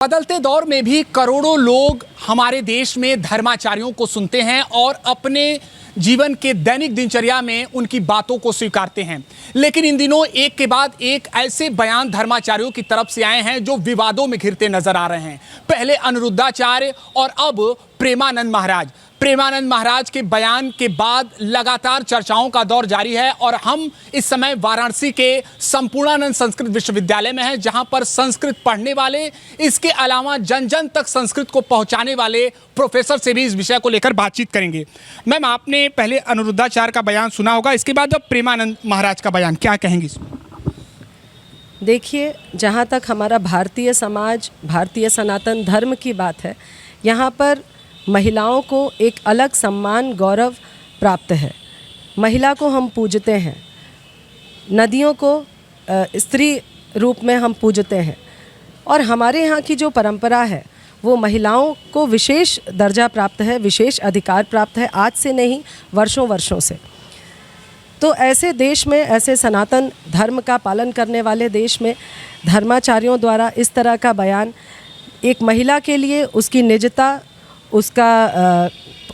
बदलते दौर में भी करोड़ों लोग हमारे देश में धर्माचार्यों को सुनते हैं और अपने जीवन के दैनिक दिनचर्या में उनकी बातों को स्वीकारते हैं। लेकिन इन दिनों एक के बाद एक ऐसे बयान धर्माचार्यों की तरफ से आए हैं जो विवादों में घिरते नजर आ रहे हैं। पहले अनिरुद्धाचार्य और अब प्रेमानंद महाराज। प्रेमानंद महाराज के बयान के बाद लगातार चर्चाओं का दौर जारी है और हम इस समय वाराणसी के संपूर्णानंद संस्कृत विश्वविद्यालय में हैं, जहां पर संस्कृत पढ़ने वाले, इसके अलावा जन जन तक संस्कृत को पहुंचाने वाले प्रोफेसर से भी इस विषय को लेकर बातचीत करेंगे। मैम, आपने पहले अनिरुद्धाचार्य का बयान सुना होगा, इसके बाद अब प्रेमानंद महाराज का बयान, क्या कहेंगे इसमें? देखिए, जहाँ तक हमारा भारतीय समाज, भारतीय सनातन धर्म की बात है, यहाँ पर महिलाओं को एक अलग सम्मान, गौरव प्राप्त है। महिला को हम पूजते हैं, नदियों को स्त्री रूप में हम पूजते हैं और हमारे यहाँ की जो परंपरा है वो महिलाओं को विशेष दर्जा प्राप्त है, विशेष अधिकार प्राप्त है, आज से नहीं वर्षों वर्षों से। तो ऐसे देश में, ऐसे सनातन धर्म का पालन करने वाले देश में धर्माचार्यों द्वारा इस तरह का बयान एक महिला के लिए उसकी निजता,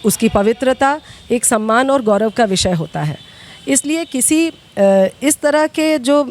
उसकी पवित्रता एक सम्मान और गौरव का विषय होता है। इसलिए किसी इस तरह के जो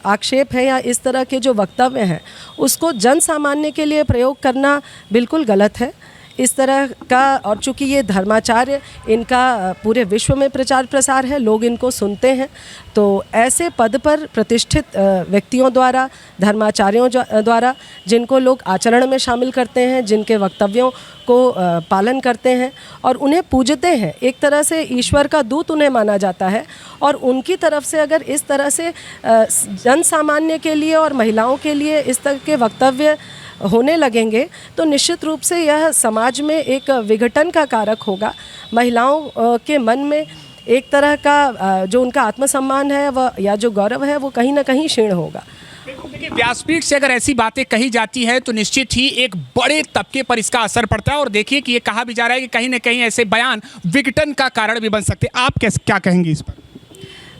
आक्षेप है या इस तरह के जो वक्तव्य हैं उसको जन सामान्य के लिए प्रयोग करना बिल्कुल गलत है। इस तरह का, और चूँकि ये धर्माचार्य, इनका पूरे विश्व में प्रचार प्रसार है, लोग इनको सुनते हैं, तो ऐसे पद पर प्रतिष्ठित व्यक्तियों द्वारा, धर्माचार्यों द्वारा, जिनको लोग आचरण में शामिल करते हैं, जिनके वक्तव्यों को पालन करते हैं और उन्हें पूजते हैं, एक तरह से ईश्वर का दूत उन्हें माना जाता है, और उनकी तरफ से अगर इस तरह से जन सामान्य के लिए और महिलाओं के लिए इस तरह के वक्तव्य होने लगेंगे तो निश्चित रूप से यह समाज में एक विघटन का कारक होगा। महिलाओं के मन में एक तरह का जो उनका आत्मसम्मान है वह, या जो गौरव है, वो कहीं ना कहीं क्षीण होगा। देखिए, व्यासपीठ से अगर ऐसी बातें कही जाती है तो निश्चित ही एक बड़े तबके पर इसका असर पड़ता है और देखिए कि ये कहा भी जा रहा है कि कहीं ना कहीं ऐसे बयान विघटन का कारण भी बन सकते हैं। आप क्या कहेंगी इस पर?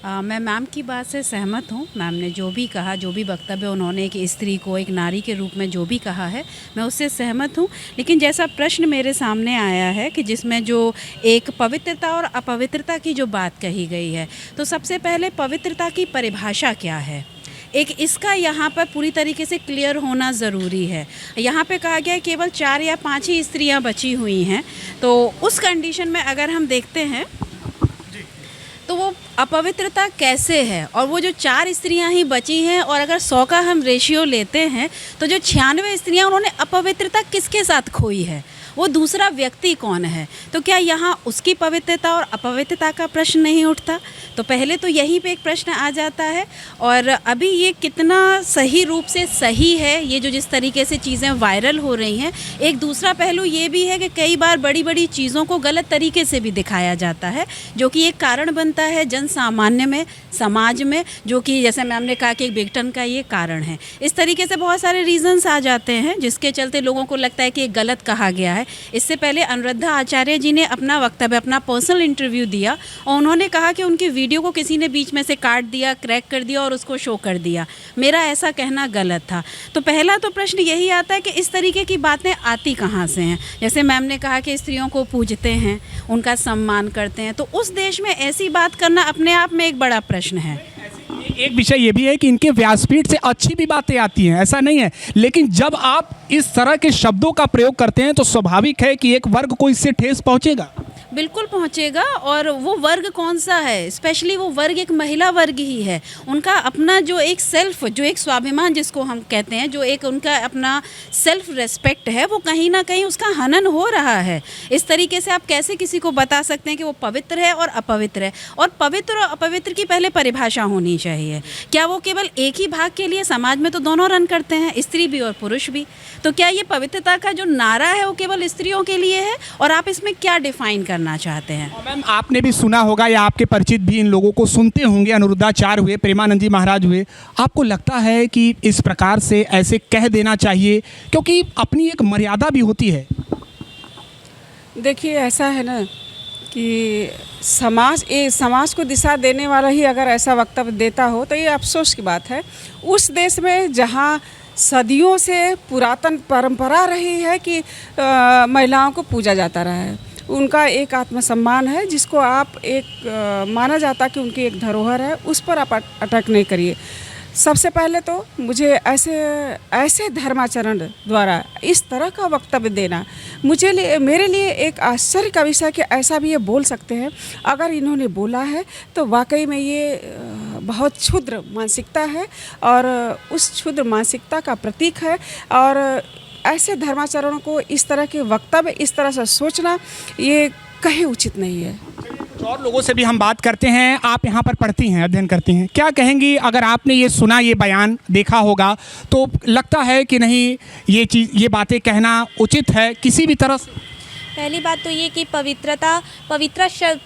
मैं मैम की बात से सहमत हूँ। मैम ने जो भी कहा, जो भी वक्तव्य उन्होंने एक स्त्री को एक नारी के रूप में जो भी कहा है, मैं उससे सहमत हूँ। लेकिन जैसा प्रश्न मेरे सामने आया है कि जिसमें जो एक पवित्रता और अपवित्रता की जो बात कही गई है, तो सबसे पहले पवित्रता की परिभाषा क्या है, एक इसका यहाँ पर पूरी तरीके से क्लियर होना ज़रूरी है। यहाँ पे कहा गया है केवल 4 या 5 ही स्त्रियाँ बची हुई हैं, तो उस कंडीशन में अगर हम देखते हैं तो वो अपवित्रता कैसे है, और वो जो 4 स्त्रियां ही बची हैं और अगर 100 का हम रेशियो लेते हैं तो जो 96 स्त्रियां, उन्होंने अपवित्रता किसके साथ खोई है, वो दूसरा व्यक्ति कौन है? तो क्या यहाँ उसकी पवित्रता और अपवित्रता का प्रश्न नहीं उठता? तो पहले तो यहीं पे एक प्रश्न आ जाता है। और अभी ये कितना सही रूप से सही है, ये जो जिस तरीके से चीज़ें वायरल हो रही हैं, एक दूसरा पहलू ये भी है कि कई बार बड़ी बड़ी चीज़ों को गलत तरीके से भी दिखाया जाता है, जो कि एक कारण बनता है जन सामान्य में, समाज में, जो कि जैसे मैम ने कहा कि एक विघटन का ये कारण है। इस तरीके से बहुत सारे रीजंस आ जाते हैं जिसके चलते लोगों को लगता है कि ये गलत कहा गया है। इससे पहले अनिरुद्धा आचार्य जी ने अपना वक्तव्य, अपना पर्सनल इंटरव्यू दिया और उन्होंने कहा कि उनकी वीडियो को किसी ने बीच में से काट दिया, क्रैक कर दिया और उसको शो कर दिया। मेरा ऐसा कहना गलत था। तो पहला तो प्रश्न यही आता है कि इस तरीके की बातें आती कहाँ से हैं? जैसे मैम ने कहा कि स्त्रियों को पूजते हैं, उनका सम्मान करते हैं, तो उस देश में ऐसी बात करना अपने आप में एक बड़ा प्रश्न है। एक विषय ये भी है कि इनके व्यासपीठ से अच्छी भी बातें आती हैं, ऐसा नहीं है, लेकिन जब आप इस तरह के शब्दों का प्रयोग करते हैं तो स्वाभाविक है कि एक वर्ग को इससे ठेस पहुंचेगा। बिल्कुल पहुंचेगा। और वो वर्ग कौन सा है? स्पेशली वो वर्ग एक महिला वर्ग ही है। उनका अपना जो एक सेल्फ, जो एक स्वाभिमान जिसको हम कहते हैं, जो एक उनका अपना सेल्फ रेस्पेक्ट है, वो कहीं ना कहीं उसका हनन हो रहा है। इस तरीके से आप कैसे किसी को बता सकते हैं कि वो पवित्र है और अपवित्र है? और पवित्र और अपवित्र की पहले परिभाषा होनी चाहिए। क्या वो केवल एक ही भाग के लिए? समाज में तो दोनों रन करते हैं, स्त्री भी और पुरुष भी। तो क्या ये पवित्रता का जो नारा है वो केवल स्त्रियों के लिए है, और आप इसमें क्या डिफाइन करना चाहते हैं? मैम, आपने भी सुना होगा या आपके परिचित भी इन लोगों को सुनते होंगे, अनिरुद्धाचार्य हुए, प्रेमानंद जी महाराज हुए। आपको लगता है कि इस प्रकार से ऐसे कह देना चाहिए, क्योंकि अपनी एक मर्यादा भी होती है? देखिए, ऐसा है ना कि समाज को दिशा देने वाला ही अगर ऐसा वक्तव्य देता हो तो ये अफसोस की बात है। उस देश में जहाँ सदियों से पुरातन परंपरा रही है कि महिलाओं को पूजा जाता रहा है। उनका एक आत्मसम्मान है जिसको आप माना जाता कि उनकी एक धरोहर है, उस पर आप अटैक नहीं करिए। सबसे पहले तो मुझे ऐसे धर्माचरण द्वारा इस तरह का वक्तव्य देना मेरे लिए एक आश्चर्य का विषय कि ऐसा भी ये बोल सकते हैं। अगर इन्होंने बोला है तो वाकई में ये बहुत क्षुद्र मानसिकता है और उस क्षुद्र मानसिकता का प्रतीक है। और ऐसे धर्माचरणों को इस तरह के वक्तव्य इस तरह से सोचना ये कहीं उचित नहीं है। और लोगों से भी हम बात करते हैं। आप यहाँ पर पढ़ती हैं, अध्ययन करती हैं, क्या कहेंगी अगर आपने ये सुना, ये बयान देखा होगा तो लगता है कि नहीं ये बातें कहना उचित है किसी भी तरह से? पहली बात तो ये कि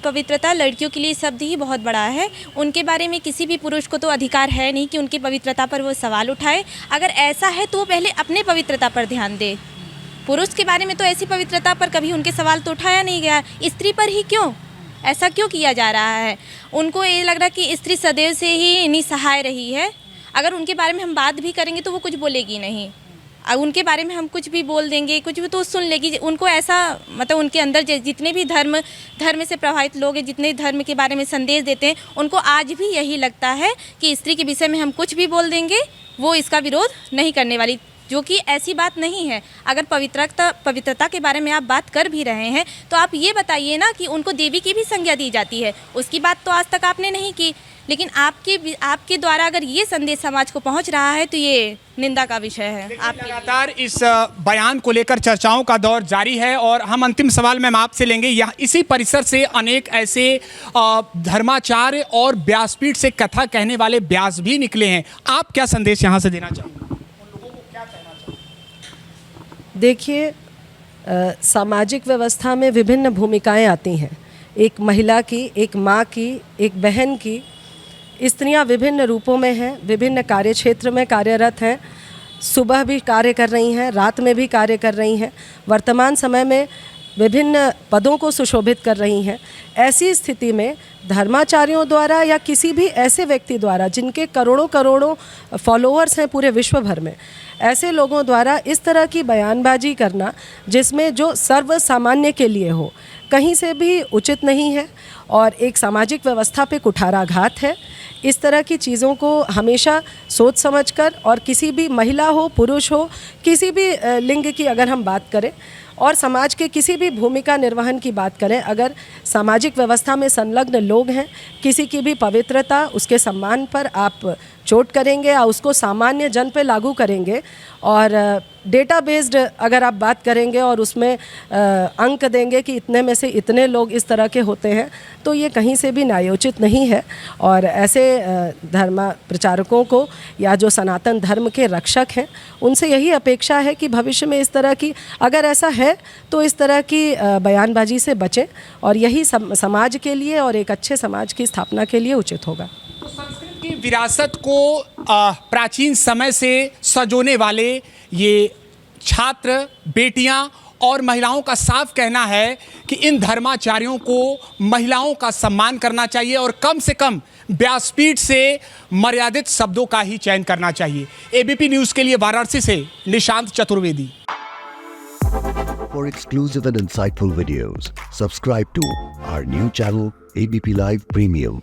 पवित्रता लड़कियों के लिए शब्द ही बहुत बड़ा है। उनके बारे में किसी भी पुरुष को तो अधिकार है नहीं कि उनकी पवित्रता पर वो सवाल उठाए। अगर ऐसा है तो वो पहले अपने पवित्रता पर ध्यान दे। पुरुष के बारे में तो ऐसी पवित्रता पर कभी उनके सवाल तो उठाया नहीं गया, स्त्री पर ही क्यों ऐसा क्यों किया जा रहा है? उनको ये लग रहा कि स्त्री सदैव से ही निसहाय रही है। अगर उनके बारे में हम बात भी करेंगे तो वो कुछ बोलेगी नहीं। उनके बारे में हम कुछ भी बोल देंगे, कुछ भी तो सुन लेगी। उनको ऐसा मतलब उनके अंदर जितने भी धर्म से प्रभावित लोग हैं, जितने धर्म के बारे में संदेश देते हैं, उनको आज भी यही लगता है कि स्त्री के विषय में हम कुछ भी बोल देंगे वो इसका विरोध नहीं करने वाली, जो कि ऐसी बात नहीं है। अगर पवित्रता के बारे में आप बात कर भी रहे हैं तो आप ये बताइए ना कि उनको देवी की भी संज्ञा दी जाती है, उसकी बात तो आज तक आपने नहीं की। लेकिन आपके द्वारा अगर ये संदेश समाज को पहुंच रहा है तो ये निंदा का विषय है। आप लगातार इस बयान को लेकर चर्चाओं का दौर जारी है और हम अंतिम सवाल मैम आपसे लेंगे। यहाँ इसी परिसर से अनेक ऐसे धर्माचार्य और व्यासपीठ से कथा कहने वाले व्यास भी निकले हैं। आप क्या संदेश यहाँ से देना चाहोगे? देखिए, सामाजिक व्यवस्था में विभिन्न भूमिकाएं आती हैं। एक महिला की, एक माँ की, एक बहन की। स्त्रियां विभिन्न रूपों में हैं, विभिन्न कार्य क्षेत्र में कार्यरत हैं। सुबह भी कार्य कर रही हैं, रात में भी कार्य कर रही हैं, वर्तमान समय में विभिन्न पदों को सुशोभित कर रही हैं। ऐसी स्थिति में धर्माचार्यों द्वारा या किसी भी ऐसे व्यक्ति द्वारा जिनके करोड़ों फॉलोअर्स हैं पूरे विश्व भर में, ऐसे लोगों द्वारा इस तरह की बयानबाजी करना जिसमें जो सर्व सामान्य के लिए हो, कहीं से भी उचित नहीं है और एक सामाजिक व्यवस्था पे कुठाराघात है। इस तरह की चीज़ों को हमेशा सोच समझकर, और किसी भी महिला हो, पुरुष हो, किसी भी लिंग की अगर हम बात करें और समाज के किसी भी भूमिका निर्वहन की बात करें, अगर सामाजिक व्यवस्था में संलग्न लोग हैं, किसी की भी पवित्रता, उसके सम्मान पर आप चोट करेंगे या उसको सामान्य जन पे लागू करेंगे और डेटा बेस्ड अगर आप बात करेंगे और उसमें अंक देंगे कि इतने में से इतने लोग इस तरह के होते हैं, तो ये कहीं से भी न्यायोचित नहीं है। और ऐसे धर्म प्रचारकों को या जो सनातन धर्म के रक्षक हैं, उनसे यही अपेक्षा है कि भविष्य में इस तरह की, अगर ऐसा है तो इस तरह की बयानबाजी से बचें और यही समाज के लिए और एक अच्छे समाज की स्थापना के लिए उचित होगा। संस्कृत की विरासत को प्राचीन समय से सजोने वाले ये छात्र, बेटियां और महिलाओं का साफ कहना है कि इन धर्माचार्यों को महिलाओं का सम्मान करना चाहिए और कम से कम व्यासपीठ से मर्यादित शब्दों का ही चयन करना चाहिए। एबीपी न्यूज़ के लिए वाराणसी से Nishant Chaturvedi. For exclusive and insightful videos, subscribe to our new channel ABP Live Premium.